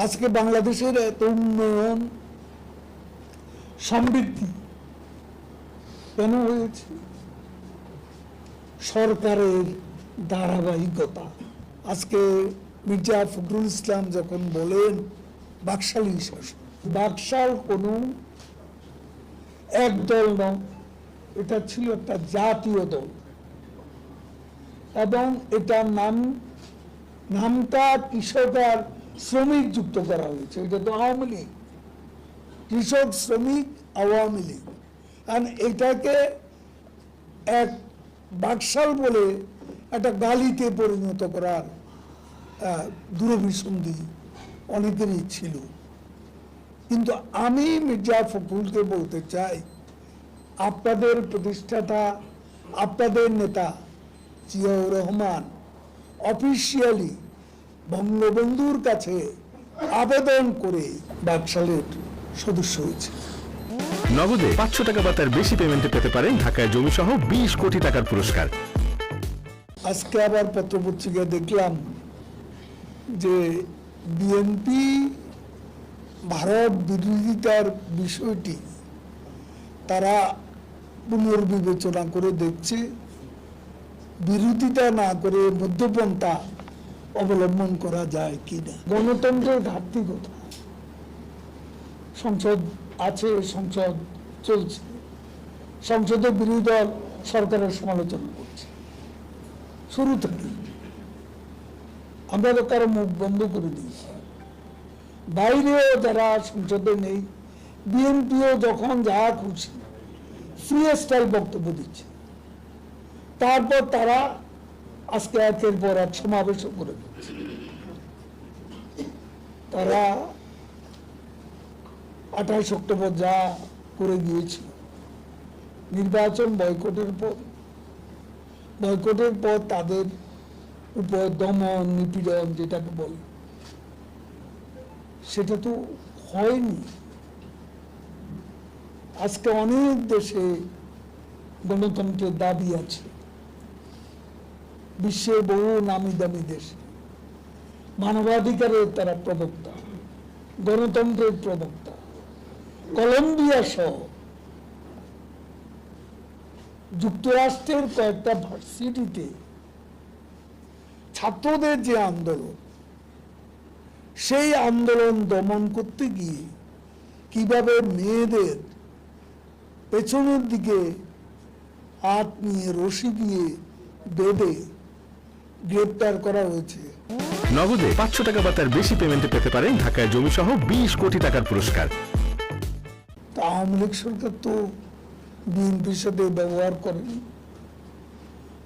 আজকে বাংলাদেশের এত উন্নয়ন সমৃদ্ধি কেন হয়েছে? সরকারের ধারাবাহিকতা। আজকে মির্জা ফখরুল ইসলাম যখন বলেন বাকশালী শাসন, বাকশাল কোনো এক দল নয়, এটা ছিল একটা জাতীয় দল এবং এটার নামটা কৃষক আর শ্রমিক যুক্ত করা হয়েছে। এটা তো আওয়ামী লীগ, কৃষক শ্রমিক আওয়ামী লীগ। আর এটাকে এক বাকশাল বলে একটা গালিতে পরিণত করার দূরভিসন্ধি অনেকেরই ছিল। কিন্তু আমি মির্জা ফখরুলকে বলতে চাই, আপনাদের প্রতিষ্ঠাতা, আপনাদের নেতা জিয়াউর রহমান অফিসিয়ালি বঙ্গবন্ধুর কাছে আবেদন করে বাকশালের সদস্য হয়েছে। নগদে 500 টাকা বা তার বেশি পেমেন্টে পেতে পারেন ঢাকায় জমি সহ 20 কোটি টাকার পুরস্কার। আজকে আবার পত্রপত্রিকা দেখলাম যে বিএনপি ভারত বিরোধিতার বিষয়টি তারা পুনর্বিবেচনা করে দেখছে, বিরোধিতা না করে মধ্যপন্থা অবলম্বন করা যায় কিনা। গণতন্ত্রের ঘাটতি কোথায়? সংসদ আছে, সংসদ চলছে, সংসদে বিরোধী দল সরকারের সমালোচনা করছে শুরু থেকে। আমরা তো কারো মুখ বন্ধ করে দিয়েছি। বাইরেও যারা সংসদে নেই, বিএনপিও যখন যা খুশি ফ্রি স্টাইল বক্তব্য দিচ্ছে। তারপর তারা আজকে একের পর এক সমাবেশও করে দিচ্ছে। তারা 28 অক্টোবর যা করে গিয়েছিল, নির্বাচন বয়কটের পর তাদের উপর দমন নিপীড়ন যেটাকে বলে, সেটা তো হয়নি। আজকে অনেক দেশে গণতন্ত্রের দাবি আছে, বিশ্বের বহু নামি দামি দেশে মানবাধিকারের তারা প্রবক্তা, গণতন্ত্রের প্রবক্তা। কলম্বিয়া সহ যুক্তরাষ্ট্রের কয়েকটা ভার্সিটিতে ছাত্রদের যে আন্দোলন, সেই আন্দোলন দমন করতে গিয়ে কিভাবে মেয়েদের পেছনের দিকে হাত নিয়ে রশি দিয়ে বেঁধে গ্রেপ্তার করা হয়েছে। নগদে 500 টাকা বা তার বেশি পেমেন্টে পেতে পারেন ঢাকায় জমি সহ 20 কোটি টাকার পুরস্কার। আওয়ামী লীগ সরকার তো বিএনপির সাথে ব্যবহার করেনি।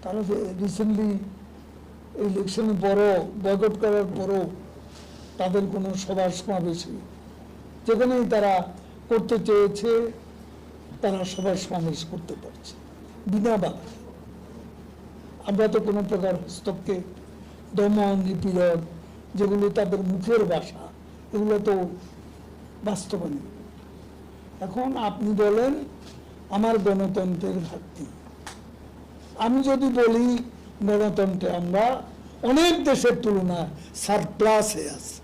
তারা রিসেন্টলি ইলেকশনের পরও, বয়কট করার পরও তাদের কোনো সভা সমাবেশে যেখানেই তারা করতে চেয়েছে, তারা সভা সমাবেশ করতে পারছে বিনা বাধা। আমরা তো কোনো প্রকার হস্তক্ষেপ, দমন নিপীড়ন যেগুলো তাদের মুখের ভাষা, এগুলো তো বাস্তবায়ন। এখন আপনি বলেন আমার গণতন্ত্রের ঘাটতি। আমি যদি বলি গণতন্ত্রে আমরা অনেক দেশের তুলনায় সারপ্লাসে আছি।